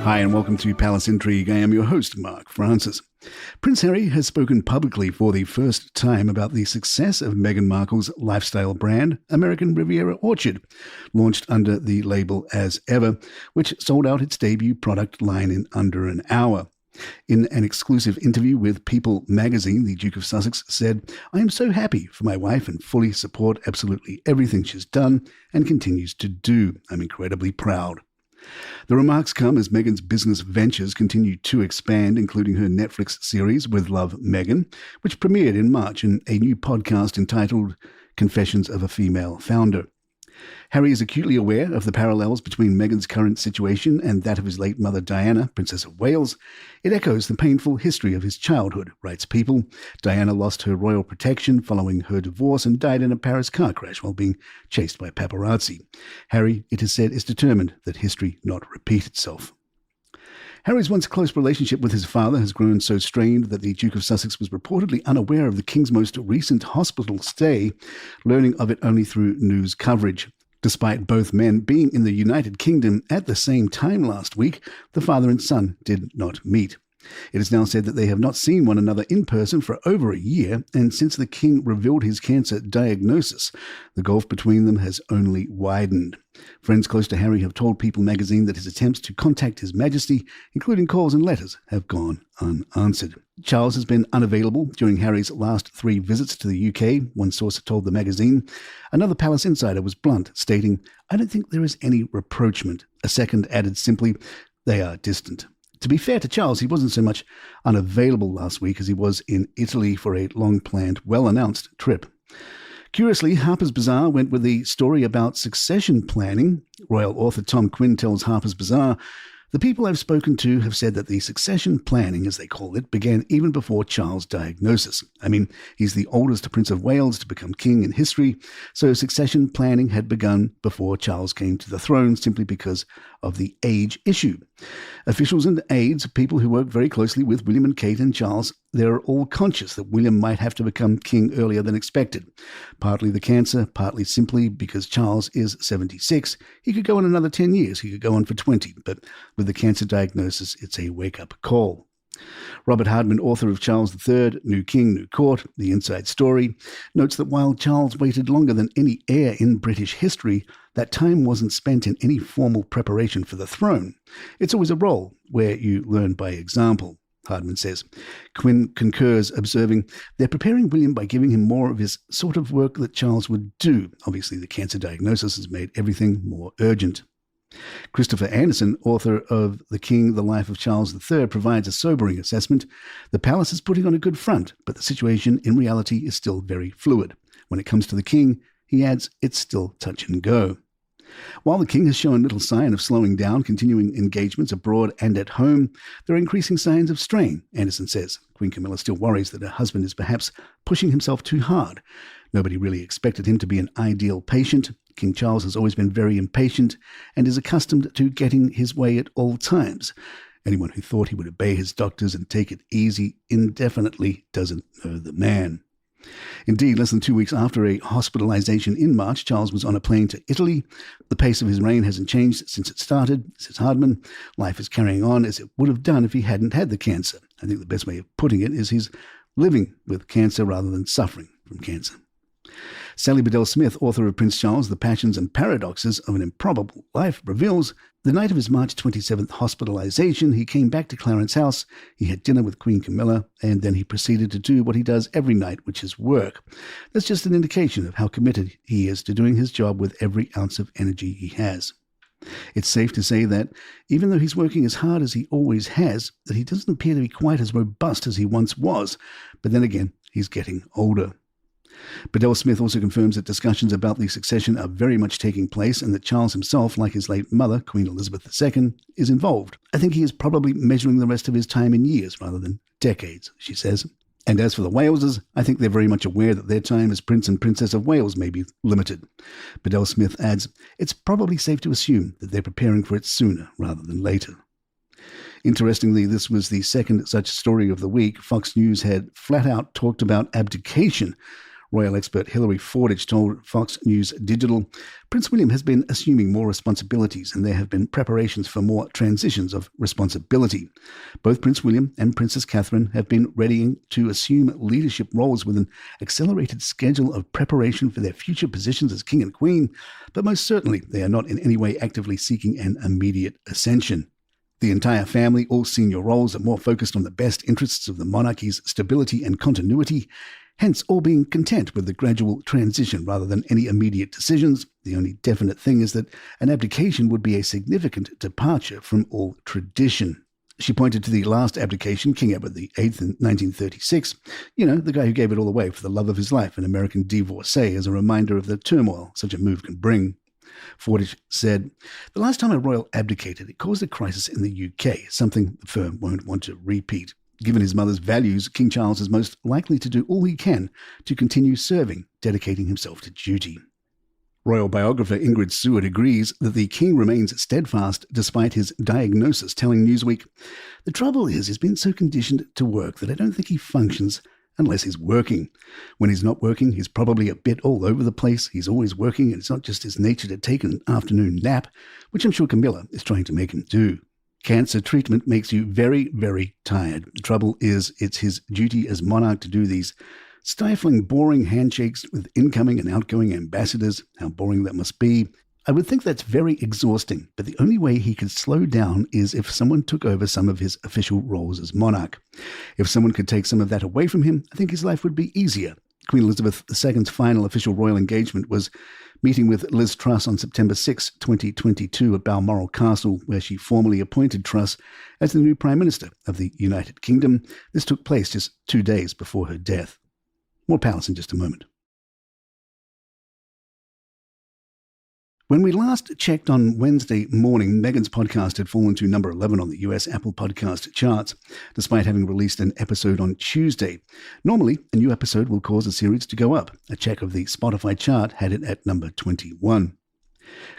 Hi and welcome to Palace Intrigue. I am your host, Mark Francis. Prince Harry has spoken publicly for the first time about the success of Meghan Markle's lifestyle brand, American Riviera Orchard, launched under the label As Ever, which sold out its debut product line in under an hour. In an exclusive interview with People magazine, the Duke of Sussex said, "I am so happy for my wife and fully support absolutely everything she's done and continues to do. I'm incredibly proud." The remarks come as Meghan's business ventures continue to expand, including her Netflix series With Love, Meghan, which premiered in March, and a new podcast entitled Confessions of a Female Founder. Harry is acutely aware of the parallels between Meghan's current situation and that of his late mother Diana, Princess of Wales. It echoes the painful history of his childhood, writes People. Diana lost her royal protection following her divorce and died in a Paris car crash while being chased by paparazzi. Harry, it is said, is determined that history not repeat itself. Harry's once close relationship with his father has grown so strained that the Duke of Sussex was reportedly unaware of the King's most recent hospital stay, learning of it only through news coverage. Despite both men being in the United Kingdom at the same time last week, the father and son did not meet. It is now said that they have not seen one another in person for over a year, and since the King revealed his cancer diagnosis, the gulf between them has only widened. Friends close to Harry have told People magazine that his attempts to contact His Majesty, including calls and letters, have gone unanswered. Charles has been unavailable during Harry's last 3 visits to the UK, one source told the magazine. Another palace insider was blunt, stating, "I don't think there is any rapprochement." A second added simply, "They are distant." To be fair to Charles, he wasn't so much unavailable last week as he was in Italy for a long-planned, well-announced trip. Curiously, Harper's Bazaar went with the story about succession planning. Royal author Tom Quinn tells Harper's Bazaar, "The people I've spoken to have said that the succession planning, as they call it, began even before Charles' diagnosis. I mean, he's the oldest Prince of Wales to become king in history, so succession planning had begun before Charles came to the throne simply because of the age issue. Officials and aides, people who work very closely with William and Kate and Charles, they're all conscious that William might have to become king earlier than expected. Partly the cancer, partly simply because Charles is 76. He could go on another 10 years, he could go on for 20, but with the cancer diagnosis, it's a wake-up call." Robert Hardman, author of Charles III, New King, New Court, The Inside Story, notes that while Charles waited longer than any heir in British history, that time wasn't spent in any formal preparation for the throne. It's always a role where you learn by example, Hardman says. Quinn concurs, observing, "They're preparing William by giving him more of his sort of work that Charles would do. Obviously, the cancer diagnosis has made everything more urgent." Christopher Anderson, author of The King, The Life of Charles III, provides a sobering assessment. "The palace is putting on a good front, but the situation in reality is still very fluid. When it comes to the king," he adds, "it's still touch and go." While the king has shown little sign of slowing down continuing engagements abroad and at home, there are increasing signs of strain, Anderson says. Queen Camilla still worries that her husband is perhaps pushing himself too hard. Nobody really expected him to be an ideal patient. King Charles has always been very impatient and is accustomed to getting his way at all times. Anyone who thought he would obey his doctors and take it easy indefinitely doesn't know the man. Indeed, less than 2 weeks after a hospitalization in March, Charles was on a plane to Italy. The pace of his reign hasn't changed since it started, says Hardman. Life is carrying on as it would have done if he hadn't had the cancer. I think the best way of putting it is he's living with cancer rather than suffering from cancer. Sally Bedell-Smith, author of Prince Charles, The Passions and Paradoxes of an Improbable Life, reveals the night of his March 27th hospitalization, he came back to Clarence House, he had dinner with Queen Camilla, and then he proceeded to do what he does every night, which is work. That's just an indication of how committed he is to doing his job with every ounce of energy he has. It's safe to say that, even though he's working as hard as he always has, that he doesn't appear to be quite as robust as he once was. But then again, he's getting older. Bedell-Smith also confirms that discussions about the succession are very much taking place and that Charles himself, like his late mother, Queen Elizabeth II, is involved. "I think he is probably measuring the rest of his time in years rather than decades," she says. And as for the Waleses, I think they're very much aware that their time as Prince and Princess of Wales may be limited. Bedell-Smith adds, "It's probably safe to assume that they're preparing for it sooner rather than later." Interestingly, this was the second such story of the week. Fox News had flat out talked about abdication Royal expert Hilary Fordich told Fox News Digital, Prince William has been assuming more responsibilities and there have been preparations for more transitions of responsibility. Both Prince William and Princess Catherine have been readying to assume leadership roles with an accelerated schedule of preparation for their future positions as King and Queen, but most certainly they are not in any way actively seeking an immediate ascension. The entire family, all senior roles, are more focused on the best interests of the monarchy's stability and continuity, hence all being content with the gradual transition rather than any immediate decisions. The only definite thing is that an abdication would be a significant departure from all tradition. She pointed to the last abdication, King Edward VIII in 1936, the guy who gave it all away for the love of his life, an American divorcee, as a reminder of the turmoil such a move can bring. Fordich said, the last time a royal abdicated, it caused a crisis in the UK, something the firm won't want to repeat. Given his mother's values, King Charles is most likely to do all he can to continue serving, dedicating himself to duty. Royal biographer Ingrid Seward agrees that the king remains steadfast despite his diagnosis, telling Newsweek, the trouble is he's been so conditioned to work that I don't think he functions unless he's working. When he's not working, he's probably a bit all over the place. He's always working, and it's not just his nature to take an afternoon nap, which I'm sure Camilla is trying to make him do. Cancer treatment makes you very, very tired. The trouble is, it's his duty as monarch to do these stifling, boring handshakes with incoming and outgoing ambassadors. How boring that must be. I would think that's very exhausting, but the only way he could slow down is if someone took over some of his official roles as monarch. If someone could take some of that away from him, I think his life would be easier. Queen Elizabeth II's final official royal engagement was meeting with Liz Truss on September 6, 2022 at Balmoral Castle, where she formally appointed Truss as the new Prime Minister of the United Kingdom. This took place just 2 days before her death. More palace in just a moment. When we last checked on Wednesday morning, Meghan's podcast had fallen to number 11 on the US Apple Podcast charts, despite having released an episode on Tuesday. Normally, a new episode will cause a series to go up. A check of the Spotify chart had it at number 21.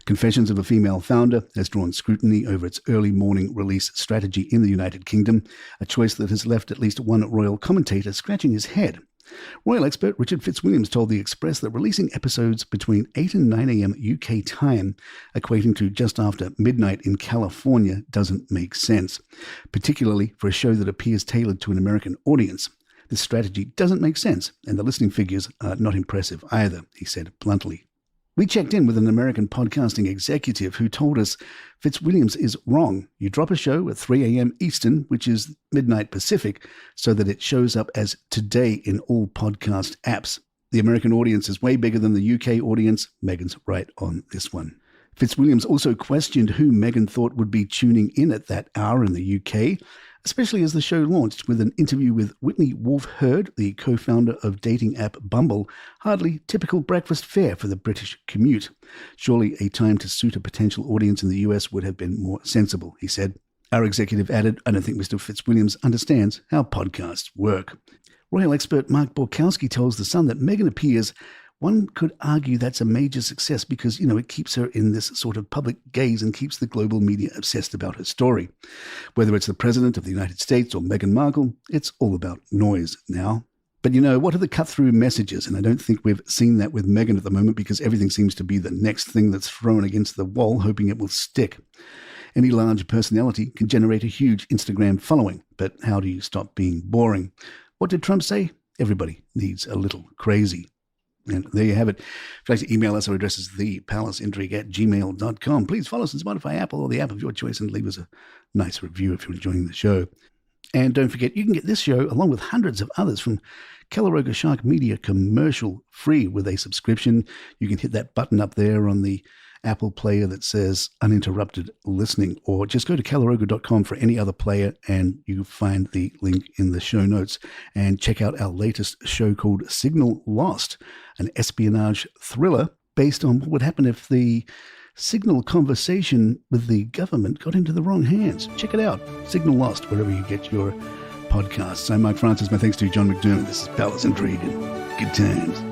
Confessions of a Female Founder has drawn scrutiny over its early morning release strategy in the United Kingdom, a choice that has left at least one royal commentator scratching his head. Royal expert Richard Fitzwilliams told The Express that releasing episodes between 8 and 9 a.m. UK time, equating to just after midnight in California, doesn't make sense, particularly for a show that appears tailored to an American audience. This strategy doesn't make sense, and the listening figures are not impressive either, he said bluntly. We checked in with an American podcasting executive who told us Fitzwilliams is wrong. You drop a show at 3 a.m. Eastern, which is midnight Pacific, so that it shows up as today in all podcast apps. The American audience is way bigger than the UK audience. Meghan's right on this one. Fitzwilliams also questioned who Meghan thought would be tuning in at that hour in the UK, especially as the show launched with an interview with Whitney Wolfe Herd, the co-founder of dating app Bumble. Hardly typical breakfast fare for the British commute. Surely a time to suit a potential audience in the US would have been more sensible, he said. Our executive added, I don't think Mr. Fitzwilliams understands how podcasts work. Royal expert Mark Borkowski tells The Sun that Meghan appears, one could argue that's a major success because, it keeps her in this sort of public gaze and keeps the global media obsessed about her story. Whether it's the President of the United States or Meghan Markle, it's all about noise now. But what are the cut-through messages? And I don't think we've seen that with Meghan at the moment because everything seems to be the next thing that's thrown against the wall, hoping it will stick. Any large personality can generate a huge Instagram following, but how do you stop being boring? What did Trump say? Everybody needs a little crazy. And there you have it. If you'd like to email us, our address is thepalaceintrigue@gmail.com. Please follow us on Spotify, Apple, or the app of your choice and leave us a nice review if you're enjoying the show. And don't forget, you can get this show, along with hundreds of others, from Kelleroga Shark Media commercial free with a subscription. You can hit that button up there on the Apple player that says uninterrupted listening, or just go to kelleroga.com for any other player and you find the link in the show notes. And check out our latest show called Signal Lost, an espionage thriller based on what would happen if the signal conversation with the government got into the wrong hands. Check it out. Signal Lost, wherever you get your podcasts. I'm Mark Francis. My thanks to John McDermott. This is Palace Intrigue. Good times.